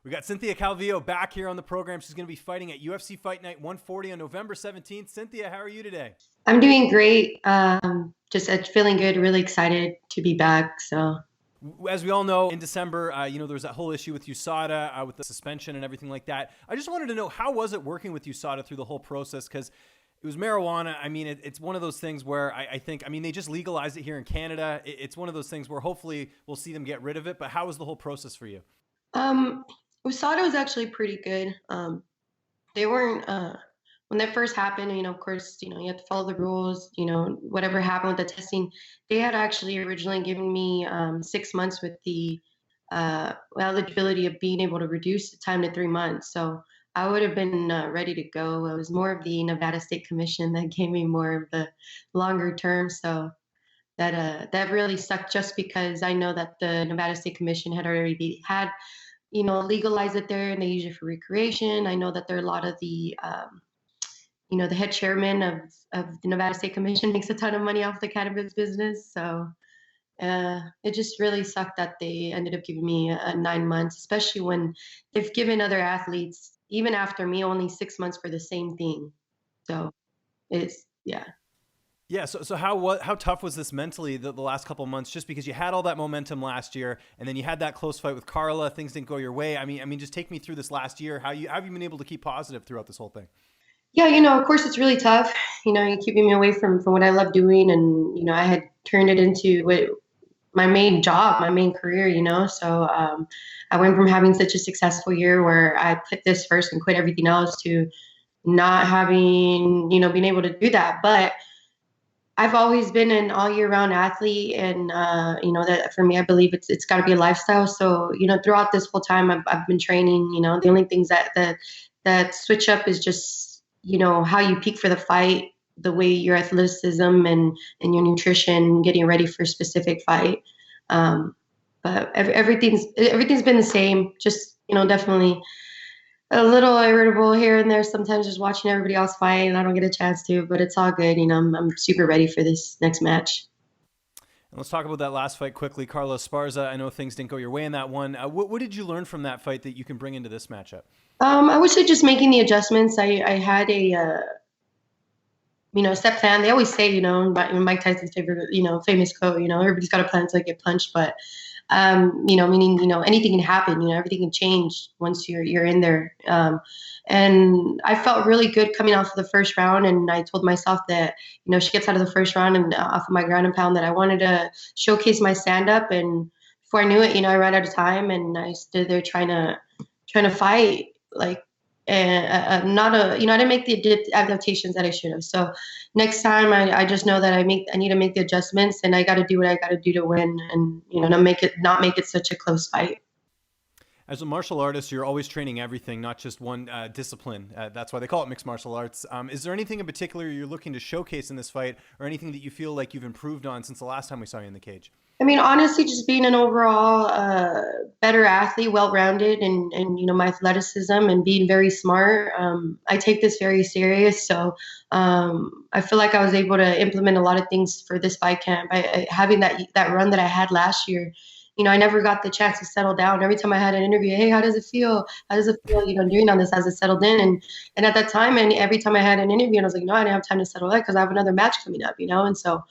We got Cynthia Calvillo back here on the program. She's going to be fighting at UFC Fight Night 140 on November 17th. Cynthia, how are you today? I'm doing great. Just feeling good, really excited to be back. So, As we all know, in December, there was that whole issue with USADA, with the suspension and everything like that. I just wanted to know, how was it working with USADA through the whole process? Because it was marijuana. I mean, it's one of those things where I think, they just legalized it here in Canada. It's one of those things where hopefully we'll see them get rid of it. But how was the whole process for you? um, USADA was actually pretty good. They weren't when that first happened. Of course, you have to follow the rules. Whatever happened with the testing, they had actually originally given me 6 months with the eligibility of being able to reduce the time to 3 months. So I would have been ready to go. It was more of the Nevada State Commission that gave me more of the longer term. So that really sucked, just because I know that the Nevada State Commission had already had legalized it there, and they use it for recreation. I know that there are a lot of the head chairman of the Nevada State Commission makes a ton of money off the cannabis business. So it just really sucked that they ended up giving me 9 months, especially when they've given other athletes, even after me, only 6 months for the same thing. So it's, yeah. Yeah. So how tough was this mentally the last couple of months? Just because you had all that momentum last year, and then you had that close fight with Carla, things didn't go your way. Just take me through this last year. How have you been able to keep positive throughout this whole thing? Yeah, of course it's really tough. You're keeping me away from what I love doing, and I had turned it into what my main job, my main career. So I went from having such a successful year where I put this first and quit everything else, to not having, being able to do that. But I've always been an all year round athlete, and that for me, I believe it's got to be a lifestyle. So throughout this whole time, I've been training. The only things that switch up is just how you peak for the fight, the way your athleticism and your nutrition, getting ready for a specific fight. Um, but everything's been the same. Just definitely a little irritable here and there sometimes, just watching everybody else fight, and I don't get a chance to. But it's all good. I'm super ready for this next match. And let's talk about that last fight quickly. Carlos Esparza, I know things didn't go your way in that one. What did you learn from that fight that you can bring into this matchup? I would say just making the adjustments. I had a step plan. They always say, Mike Tyson's favorite, famous quote, everybody's got a plan until they get punched. But meaning, anything can happen. Everything can change once you're in there. And I felt really good coming off of the first round, and I told myself that, she gets out of the first round and off of my ground and pound, that I wanted to showcase my stand up. And before I knew it, I ran out of time, and I stood there trying to fight, like, not a, I didn't make the adaptations that I should have. So next time, I just know that I need to make the adjustments, and I got to do what I got to do to win, and not make it such a close fight. As a martial artist, you're always training everything, not just one discipline. That's why they call it mixed martial arts. Is there anything in particular you're looking to showcase in this fight, or anything that you feel like you've improved on since the last time we saw you in the cage? Honestly, just being an overall better athlete, well-rounded, and my athleticism, and being very smart. I take this very serious, so I feel like I was able to implement a lot of things for this fight camp. Having that run that I had last year, I never got the chance to settle down. Every time I had an interview, hey, how does it feel? How does it feel? Doing all this, has it settled in? And at that time, and every time I had an interview, and I was like, no, I didn't have time to settle that because I have another match coming up. And so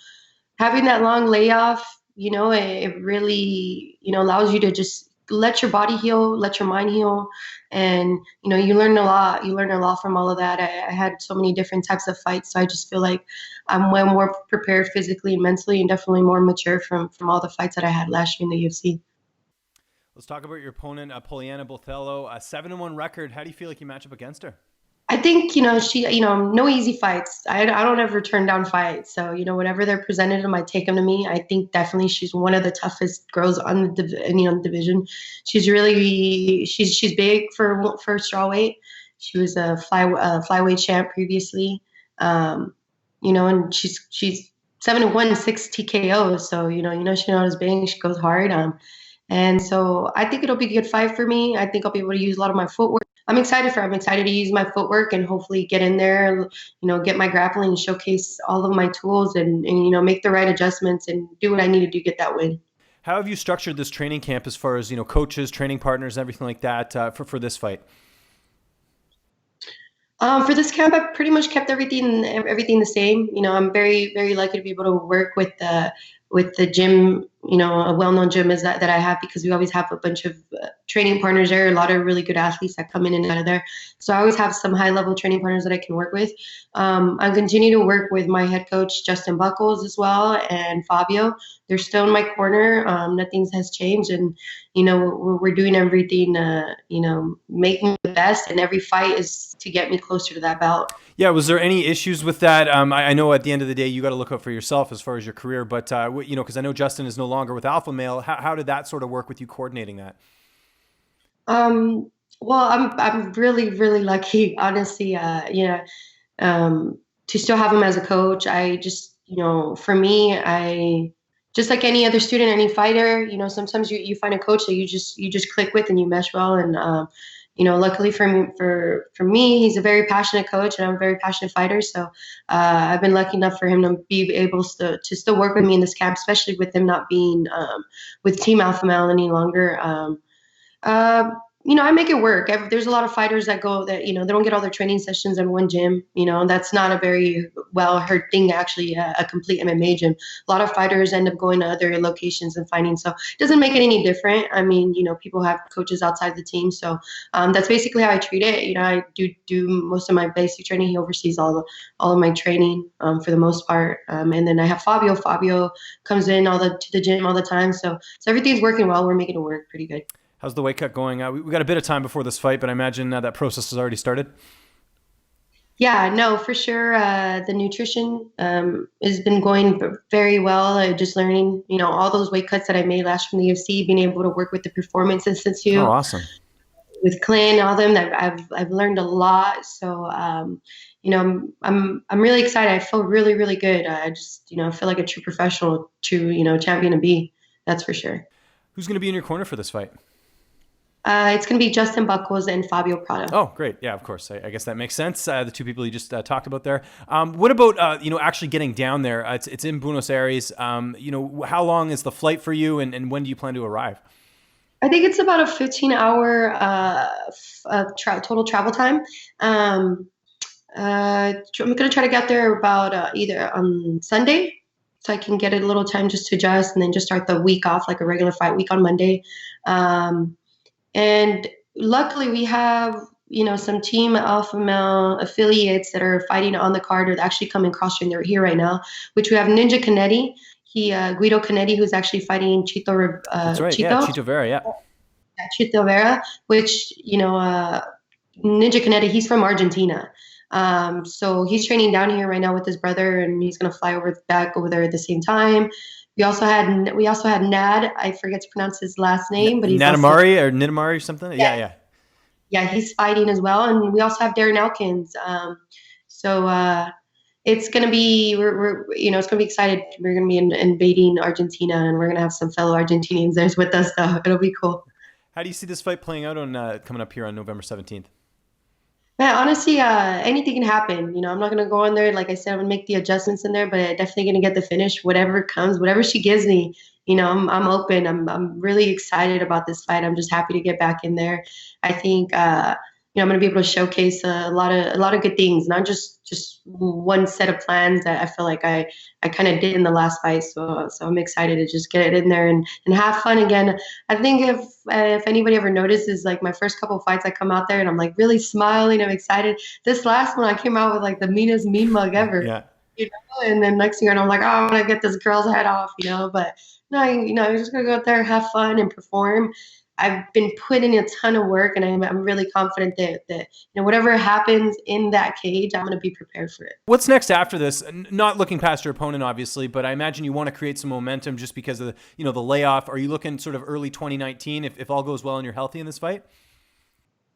having that long layoff, it really, allows you to just let your body heal, let your mind heal. And, you learn a lot. You learn a lot from all of that. I had so many different types of fights. So I just feel like I'm way more prepared physically and mentally, and definitely more mature from all the fights that I had last year in the UFC. Let's talk about your opponent, Poliana Botelho, a 7-1 record. How do you feel like you match up against her? I think, she, no easy fights. I don't ever turn down fights. So, whenever they're presented to them, I take them to me. I think definitely she's one of the toughest girls on the division. She's really, she's big for strawweight. She was a flyweight champ previously. And she's 7-1, 6 TKOs. So, she knows bang, she goes hard. And so I think it'll be a good fight for me. I think I'll be able to use a lot of my footwork. I'm excited to use my footwork and hopefully get in there, get my grappling and showcase all of my tools, and make the right adjustments and do what I need to do to get that win. How have you structured this training camp as far as, coaches, training partners, everything like that for this fight? For this camp, I've pretty much kept everything the same. I'm very, very lucky to be able to work with the gym, a well-known gym is that I have, because we always have a bunch of training partners there, a lot of really good athletes that come in and out of there. So I always have some high-level training partners that I can work with. I continue to work with my head coach, Justin Buckles, as well, and Fabio. They're still in my corner. Nothing has changed. And, we're doing everything, making the best. And every fight is to get me closer to that belt. Yeah, was there any issues with that? I know at the end of the day, you got to look out for yourself as far as your career, but because I know Justin is no longer with Alpha Male. How did that sort of work with you coordinating that? Well, I'm really, really lucky, honestly. To still have him as a coach. I just, for me, I just like any other student, any fighter. Sometimes you find a coach that you just click with and you mesh well. And luckily for me, he's a very passionate coach, and I'm a very passionate fighter. So I've been lucky enough for him to be able to still work with me in this camp, especially with him not being with Team Alpha Male any longer. I make it work. There's a lot of fighters that go that, they don't get all their training sessions in one gym. That's not a very well heard thing, actually, a complete MMA gym. A lot of fighters end up going to other locations and finding. So it doesn't make it any different. I mean, people have coaches outside the team. So that's basically how I treat it. I do most of my basic training. He oversees all of my training for the most part. And then I have Fabio. Fabio comes in to the gym all the time. So everything's working well. We're making it work pretty good. How's the weight cut going? We got a bit of time before this fight, but I imagine that process has already started. Yeah, no, for sure. The nutrition has been going very well. Just learning, all those weight cuts that I made last from the UFC, being able to work with the Performance Institute. Oh, awesome. With Clint, all them, I've learned a lot. So, I'm really excited. I feel really, really good. I just, I feel like a true professional, true, champion to be. That's for sure. Who's going to be in your corner for this fight? It's going to be Justin Buckles and Fabio Prado. Oh, great. Yeah, of course. I guess that makes sense. The two people you just talked about there. What about, actually getting down there? It's in Buenos Aires. How long is the flight for you, and when do you plan to arrive? I think it's about a 15-hour total travel time. I'm going to try to get there about either on Sunday, so I can get a little time just to adjust, and then just start the week off like a regular fight week on Monday. And luckily we have, some Team Alpha Male affiliates that are fighting on the card, or actually coming cross-train. They're here right now, which we have Ninja Canetti. Guido Canetti, who's actually fighting Chito. That's right. Chito. Yeah, Chito Vera. Yeah. Chito Vera, which, Ninja Canetti, he's from Argentina. So he's training down here right now with his brother, and he's going to fly back over there at the same time. We also had Nad. I forget to pronounce his last name, but he's Nadamari or Nidamari or something. Yeah. Yeah, he's fighting as well, and we also have Darren Elkins. It's gonna be it's gonna be excited. We're gonna be invading Argentina, and we're gonna have some fellow Argentinians there with us. So it'll be cool. How do you see this fight playing out on coming up here on November 17th? Man, honestly, anything can happen. I'm not gonna go in there. Like I said, I'm gonna make the adjustments in there, but I'm definitely gonna get the finish. Whatever comes, whatever she gives me, I'm open. I'm really excited about this fight. I'm just happy to get back in there. I think I'm gonna be able to showcase a lot of good things, not just one set of plans that I feel like I kind of did in the last fight. So I'm excited to just get it in there and have fun again. I think if anybody ever notices, like my first couple of fights, I come out there and I'm like really smiling. I'm excited. This last one, I came out with like the meanest mean mug ever. Yeah. And then next thing I'm like, oh, I'm gonna get this girl's head off, But no, I'm just gonna go out there, have fun, and perform. I've been putting a ton of work, and I'm really confident that whatever happens in that cage, I'm going to be prepared for it. What's next after this? Not looking past your opponent, obviously, but I imagine you want to create some momentum just because of the layoff. Are you looking sort of early 2019 if all goes well and you're healthy in this fight?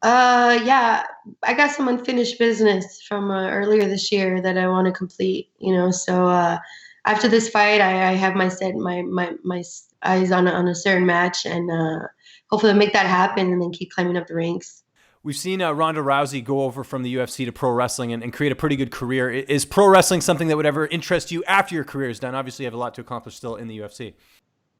Yeah, I got some unfinished business from earlier this year that I want to complete. So after this fight, I have my eyes on a certain match, and hopefully make that happen and then keep climbing up the ranks. We've seen Ronda Rousey go over from the UFC to pro wrestling and create a pretty good career. Is pro wrestling something that would ever interest you after your career is done? Obviously, you have a lot to accomplish still in the UFC.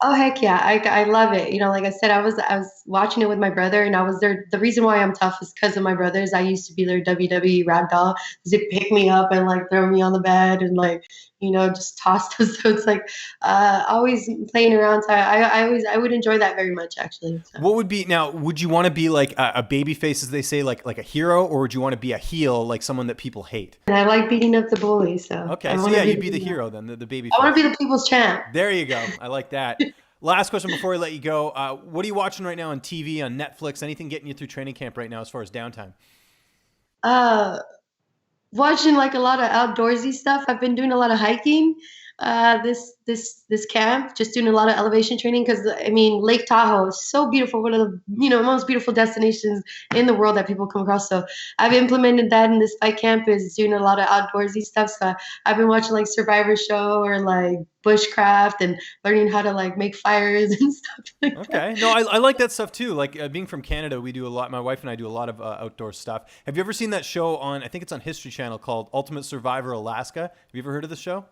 Oh heck yeah, I love it. You know, like I said, I was watching it with my brother, and I was there. The reason why I'm tough is because of my brothers. I used to be their WWE rag doll. They pick me up and like throw me on the bed and like just toss us. So it's like always playing around. So I would enjoy that very much actually. So. What would be now? Would you want to be like a baby face, as they say, like a hero, or would you want to be a heel, like someone that people hate? And I like beating up the bullies, so I Okay, so want to yeah, be you'd be the hero then, the baby I want face. to be the people's champ. There you go. I like that. Last question before I let you go. What are you watching right now on TV, on Netflix? Anything getting you through training camp right now as far as downtime? Uh, Watching like a lot of outdoorsy stuff. I've been doing a lot of hiking. This camp, just doing a lot of elevation training because I mean Lake Tahoe is so beautiful, one of the most beautiful destinations in the world that people come across. So I've implemented that in this fight camp is doing a lot of outdoorsy stuff. So I've been watching like Survivor Show or like bushcraft and learning how to like make fires and stuff like that. Okay. No, I like that stuff too. Like being from Canada, we do a lot. My wife and I do a lot of outdoor stuff. Have you ever seen that show on, I think it's on History Channel, called Ultimate Survivor Alaska? Have you ever heard of the show?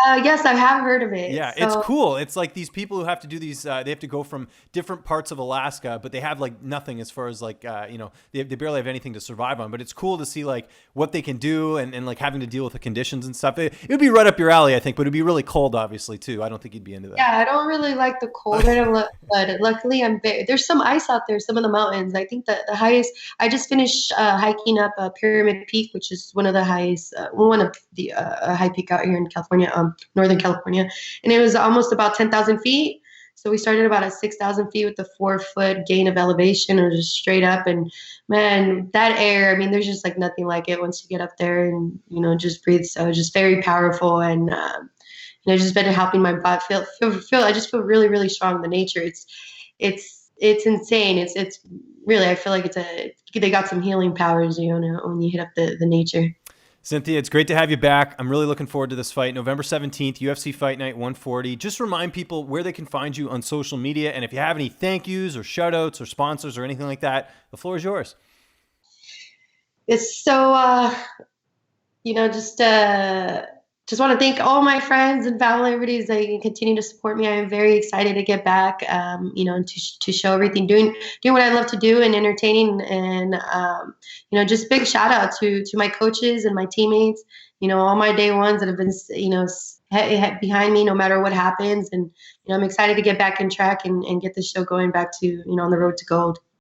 Yes, I have heard of it. Yeah, it's So cool. It's like these people who have to do these. They have to go from different parts of Alaska, but they have like nothing as far as like they barely have anything to survive on. But it's cool to see like what they can do and like having to deal with the conditions and stuff. It would be right up your alley, I think. But it'd be really cold, obviously too. I don't think you'd be into that. yeah, I don't really like the cold, but luckily there's some ice out there, some of the mountains. I think the highest, I just finished hiking up Pyramid Peak, which is one of the highest, one of the high peak out here in California, Northern California. And it was almost about 10,000 feet. So we started about at 6,000 feet with the 4 foot gain of elevation or just straight up. And man, that air, I mean, there's just like nothing like it once you get up there and, just breathe. So it's just very powerful. And, just been helping my body I just feel really, really strong in the nature. It's insane. It's really, I feel like they got some healing powers, when you hit up the nature. Cynthia, it's great to have you back. I'm really looking forward to this fight. November 17th, UFC Fight Night 140. Just remind people where they can find you on social media. And if you have any thank yous or shout outs or sponsors or anything like that, the floor is yours. It's so, you know, just want to thank all my friends and family, everybody that continue to support me. I am very excited to get back, to show everything, doing what I love to do and entertaining. And, just big shout out to my coaches and my teammates, all my day ones that have been, behind me no matter what happens. And, I'm excited to get back in track and get the show going back to, on the road to gold.